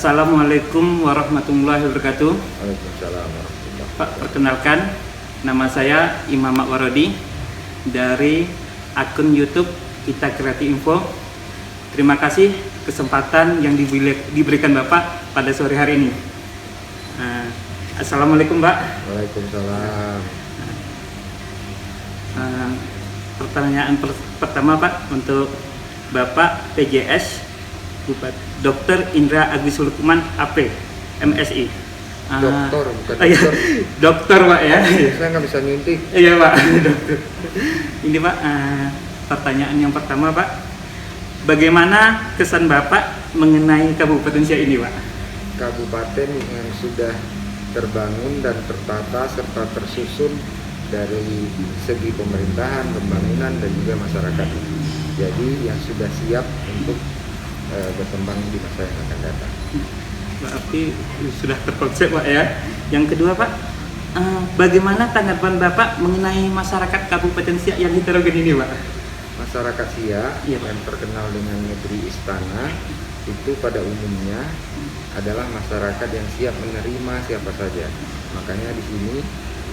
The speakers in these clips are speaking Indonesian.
Assalamualaikum warahmatullahi wabarakatuh. Waalaikumsalam warahmatullahi Pak, perkenalkan, nama saya Imam Makwarodi dari akun YouTube Kita Kreatif Info. Terima kasih kesempatan yang diberikan Bapak pada sore hari ini. Assalamualaikum, Pak. Waalaikumsalam. Pertanyaan pertama, Pak, untuk Bapak PJS Dr. Indra Agus Lukman AP MSI. Dokter, bukan Iya, dokter. dokter, Pak, ya. Saya nggak bisa nyuntik. Iya, Pak. Dokter. Ini, Pak, pertanyaan yang pertama, Pak. Bagaimana kesan Bapak mengenai Kabupaten Siak ini, Pak? Kabupaten yang sudah terbangun dan tertata serta tersusun dari segi pemerintahan, pembangunan, dan juga masyarakat. Jadi yang sudah siap untuk berkembang di masa yang akan datang. Berarti sudah terkonsep, Pak, ya. Yang kedua, Pak, bagaimana tanggapan Bapak mengenai masyarakat Kabupaten Siak yang heterogen ini, Pak? Masyarakat Siak Iya, Pak. yang terkenal dengan negeri istana itu pada umumnya adalah masyarakat yang siap menerima siapa saja. Makanya di sini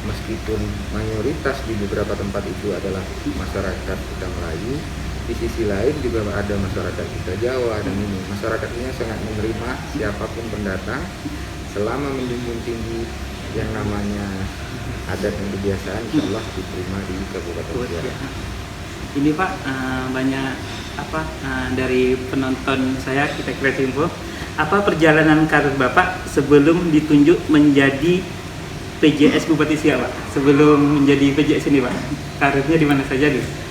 meskipun mayoritas di beberapa tempat itu adalah masyarakat kita Melayu, di sisi lain juga ada masyarakat kita Jawa, dan ini masyarakatnya sangat menerima siapapun pendatang selama menjunjung tinggi yang namanya adat dan kebiasaan, insya Allah diterima di Kabupaten Siak. Ini, Pak, banyak dari penonton saya Kita Kreatif Info. Apa perjalanan karir Bapak sebelum ditunjuk menjadi PJS Bupati Siak, Pak? Sebelum menjadi PJS ini, Pak, karirnya di mana saja dulu?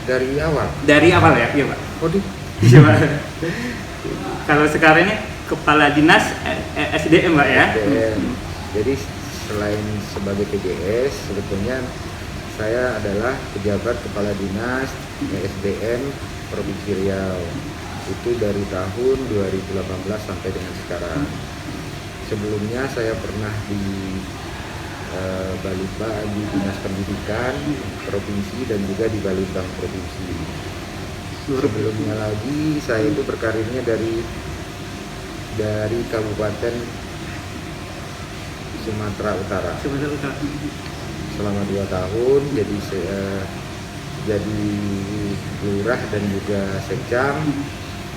Dari awal? Dari awal, ya, iya, Pak. Waduh. Iya, Pak. Kalau sekarang ini Kepala Dinas SDM, Pak, ya? SDM. Jadi selain sebagai PJS, sebetulnya saya adalah pejabat Kepala Dinas SDM Provinsi Riau. Itu dari tahun 2018 sampai dengan sekarang. Sebelumnya saya pernah di Balitbang, di Dinas Pendidikan Provinsi, dan juga di Balitbang Provinsi. Sebelumnya lagi saya itu berkarirnya dari Kabupaten Sumatera Utara. Selama 2 tahun jadi lurah dan juga sekcam,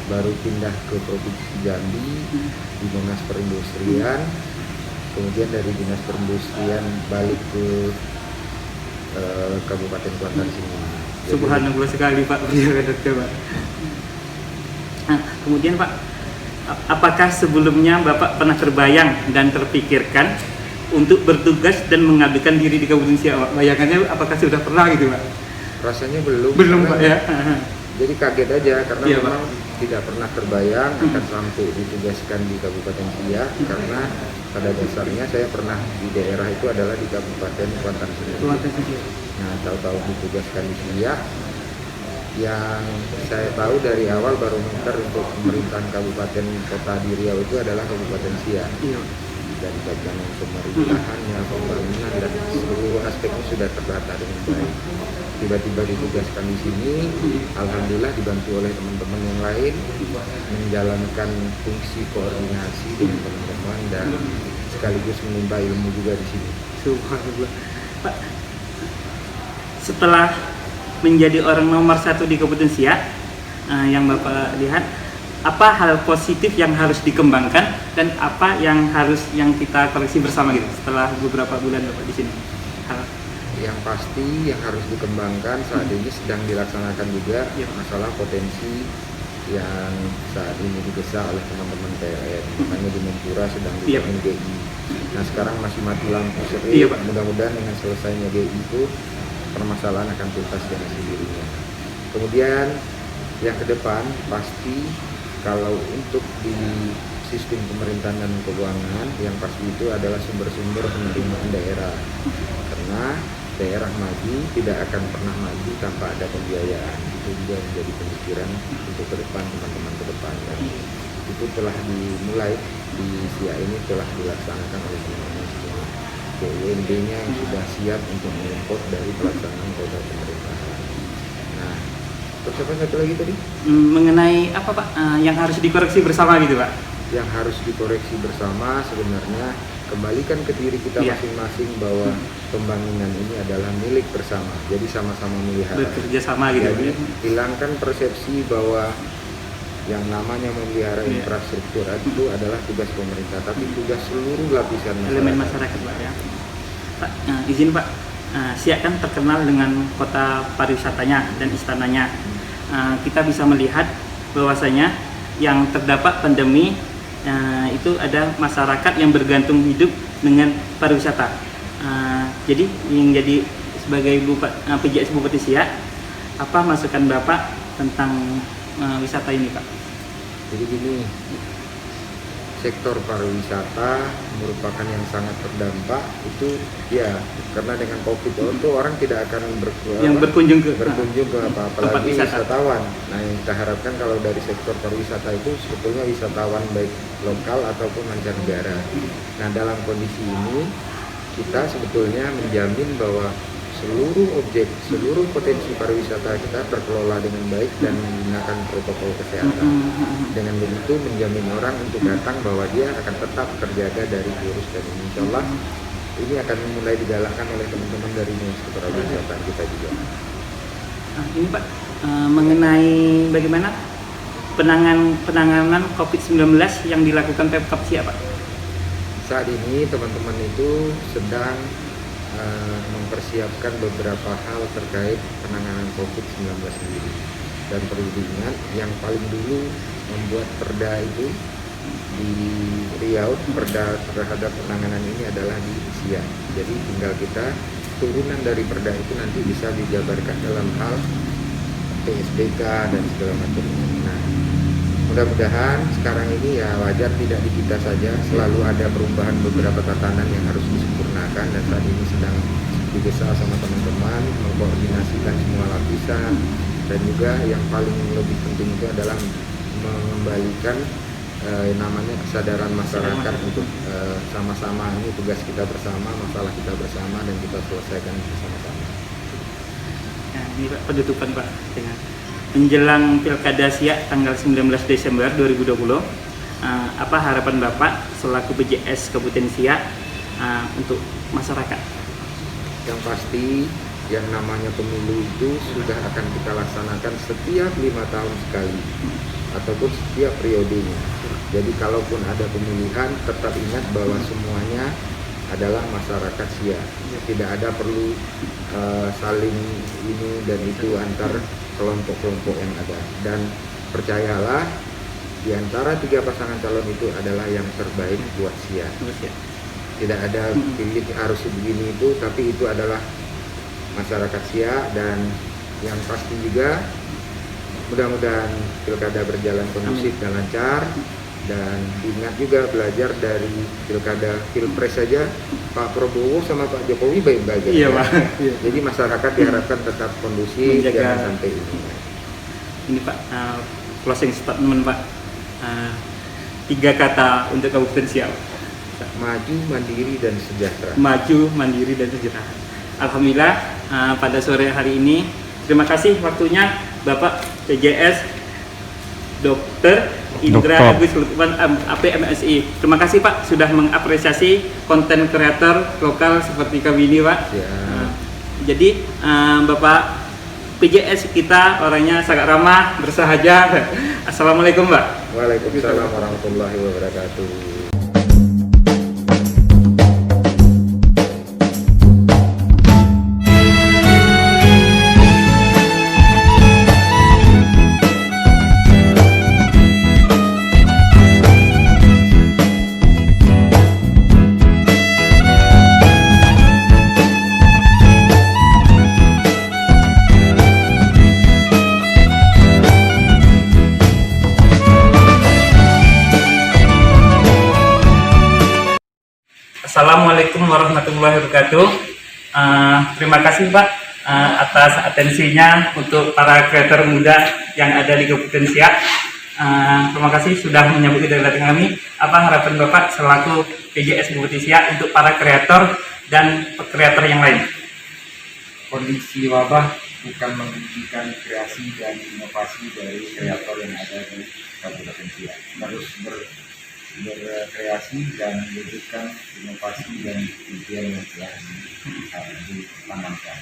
baru pindah ke Provinsi Jambi di Dinas Perindustrian. Kemudian dari Dinas Perindustrian balik ke Kabupaten Kuantan sini. Subhanallah sekali, Pak. Pak. Nah, kemudian, Pak, apakah sebelumnya Bapak pernah terbayang dan terpikirkan untuk bertugas dan mengabdikan diri di Kabupaten Siak, Pak? Bayangannya apakah sudah pernah gitu, Pak? Rasanya belum. Belum, Pak, ya. Jadi kaget aja karena Iya, memang tidak pernah terbayang akan sampai ditugaskan di Kabupaten Siak, karena pada dasarnya saya pernah di daerah itu adalah di Kabupaten Kuantan sendiri. Nah, tahu-tahu ditugaskan di Siak. Yang saya tahu dari awal barometer untuk pemerintahan Kabupaten Kota di Riau itu adalah Kabupaten Siak. Iya. Dan bagian pemerintahannya, pembangunan, dan seluruh aspeknya sudah tertata dengan baik. Tiba-tiba ditugaskan di sini, alhamdulillah dibantu oleh teman-teman yang lain menjalankan fungsi koordinasi dengan teman-teman dan sekaligus menimba ilmu juga di sini. Subhanallah. Pak, setelah menjadi orang nomor 1 di Kabupaten Siak, yang Bapak lihat, apa hal positif yang harus dikembangkan dan apa yang kita koreksi bersama gitu setelah beberapa bulan Bapak di sini? Yang pasti yang harus dikembangkan saat ini sedang dilaksanakan juga masalah potensi yang saat ini digesa oleh teman-teman PLN. Makanya di Mempura sedang dibangun GI. Nah, sekarang masih mati lampu sering. Mudah-mudahan dengan selesainya GI itu permasalahan akan tuntas dengan sendirinya. Kemudian yang ke depan pasti kalau untuk di sistem pemerintahan dan keuangan, yang pasti itu adalah sumber-sumber penerimaan daerah. Karena daerah maju tidak akan pernah maju tanpa ada pembiayaan. Itu juga menjadi pemikiran untuk ke depan, teman-teman ke depan. Dan itu telah dimulai di Siak ini, telah dilaksanakan oleh teman-teman semua. BUMD-nya yang sudah siap untuk mengimport dari pelaksanaan program pemerintahan. Nah, terus apa satu lagi tadi? Mengenai apa, Pak, yang harus dikoreksi bersama gitu, Pak? yang harus dikoreksi bersama sebenarnya kembalikan ke diri kita masing-masing bahwa pembangunan ini adalah milik bersama, jadi sama-sama melihara, bekerja sama gitu. Jadi hilangkan persepsi bahwa yang namanya memelihara infrastruktur itu adalah tugas pemerintah, tapi tugas seluruh lapisan masyarakat. Elemen masyarakat Pak ya. Pak, izin Pak, Siak kan terkenal dengan kota pariwisatanya dan istananya. Kita bisa melihat bahwasanya yang terdapat pandemi itu ada masyarakat yang bergantung hidup dengan pariwisata. Jadi yang jadi sebagai PJS Bupati Siak, apa masukan Bapak tentang wisata ini Pak? Jadi gini, sektor pariwisata merupakan yang sangat terdampak itu ya, karena dengan COVID itu orang tidak akan berkunjung ke apalagi wisatawan. Nah, yang kita harapkan kalau dari sektor pariwisata itu sebetulnya wisatawan baik lokal ataupun mancanegara. Nah, dalam kondisi ini kita sebetulnya menjamin bahwa seluruh objek, seluruh potensi pariwisata kita terkelola dengan baik dan menggunakan protokol kesehatan. Dengan begitu menjamin orang untuk datang bahwa dia akan tetap terjaga dari virus, dan insya Allah ini akan mulai digalakkan oleh teman-teman dari Ministeri Pariwisata kita juga. Ini Pak, mengenai bagaimana penanganan COVID-19 yang dilakukan Pemkab Siak Pak? Saat ini teman-teman itu sedang mempersiapkan beberapa hal terkait penanganan COVID-19 sendiri. Dan perlu diingat, yang paling dulu membuat perda itu di Riau, perda terhadap penanganan ini adalah di Siak. Jadi tinggal kita turunan dari perda itu nanti bisa dijabarkan dalam hal PSBK dan segala macamnya. Nah, mudah-mudahan sekarang ini ya wajar tidak di kita saja, selalu ada perubahan beberapa tatanan yang harus disempurnakan, dan saat ini sedang digesa sama teman-teman mengkoordinasikan semua lapisan, dan juga yang paling lebih penting itu adalah mengembalikan namanya kesadaran masyarakat untuk sama-sama, ini tugas kita bersama, masalah kita bersama, dan kita selesaikan bersama-sama. Nah, ini Pak, penutupan Pak, dengan menjelang Pilkada Siak tanggal 19 Desember 2020, apa harapan Bapak selaku PJS Kabupaten Siak untuk masyarakat? Yang pasti yang namanya pemilu itu sudah akan kita laksanakan setiap 5 tahun sekali ataupun setiap periodenya. Jadi kalaupun ada pemilihan, tetap ingat bahwa semuanya adalah masyarakat Siak. Tidak ada perlu saling ini dan itu antar kelompok-kelompok yang ada. Dan percayalah, di antara 3 pasangan calon itu adalah yang terbaik buat Siak. Tidak ada pilih harus begini itu, tapi itu adalah masyarakat Siak. Dan yang pasti juga mudah-mudahan pilkada berjalan kondusif dan lancar. Dan ingat juga belajar dari pilkada pilpres saja Pak Prabowo sama Pak Jokowi baik-baik aja. Iya, Pak. Jadi masyarakat diharapkan tetap kondusif, jangan sampai ini. Ini Pak, closing statement Pak, 3 kata untuk Kabupaten Siak. Maju, mandiri, dan sejahtera. Maju, mandiri, dan sejahtera. Alhamdulillah pada sore hari ini terima kasih waktunya Bapak PJS Dr. Indra Agus Lukman APMSI. Terima kasih Pak sudah mengapresiasi konten kreator lokal seperti kami ini Pak. Jadi Bapak PJS kita orangnya sangat ramah, bersahaja. Assalamualaikum Pak. Waalaikumsalam warahmatullahi wabarakatuh. Assalamualaikum warahmatullahi wabarakatuh. Terima kasih Pak atas atensinya untuk para kreator muda yang ada di Kabupaten Siak. Terima kasih sudah menyambut kedatangan kami. Apa harapan Bapak selaku PJS Bupati Siak untuk para kreator dan kreator yang lain? Kondisi wabah bukan menghentikan kreasi dan inovasi dari kreator yang ada di Kabupaten Siak. Harus berkreasi dan mewujudkan inovasi dan tujuan yang telah ditanamkan.